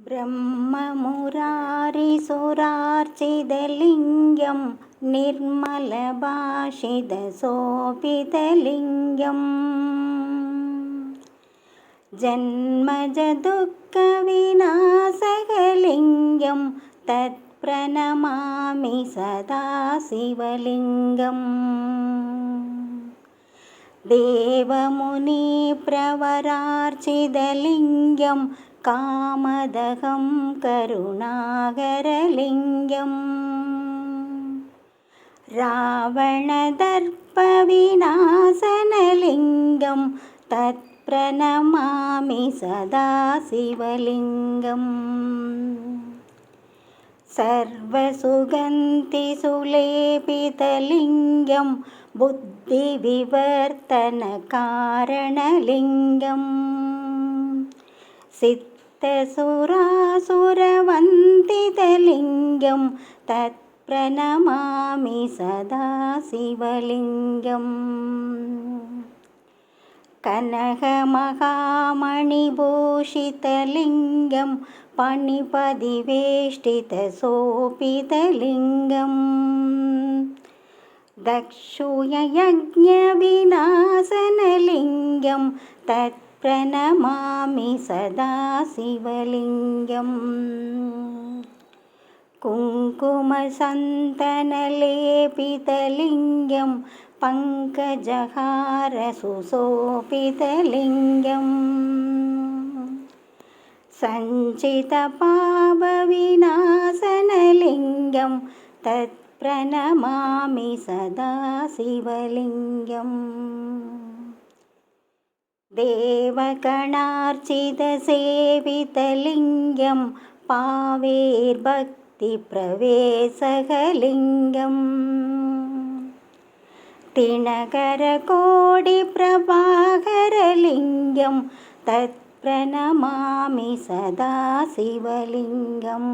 ब्रह्ममुरारिसुरार्चितलिङ्गं निर्मलभाषितशोभितलिङ्गं जन्मजदुःखविनाशकलिङ्गं तत्प्रणमामि सदा शिवलिङ्गम् देवमुनिप्रवरार्चितलिङ्गं कामदहं करुणाकरलिङ्गं रावणदर्पविनाशनलिङ्गं तत्प्रणमामि सदा शिवलिङ्गम् सर्वसुगन्धिसुलेपितलिङ्गं बुद्धिविवर्तनकारणलिङ्गं सिद्धसुरासुरवन्दितलिङ्गं तत्प्रणमामि सदा शिवलिङ्गम् कनकमहामणिभूषितलिङ्गं पणिपदिवेष्टितशोभितलिङ्गं दक्षयज्ञविनाशनलिङ्गं तत्प्रणमामि सदा शिवलिङ्गम् कुङ्कुमसन्तनलेपितलिङ्गं पङ्कजहारसुशोभितलिङ्गं सञ्चितपापविनाशनलिङ्गं तत्प्रणमामि सदा शिवलिङ्गम् देवगणार्चितसेवितलिङ्गं पावेर्भक्तिप्रवेशकलिङ्गं दिनकरकोटिप्रभाकरलिङ्गं तत्प्रणमामि सदा शिवलिङ्गम्।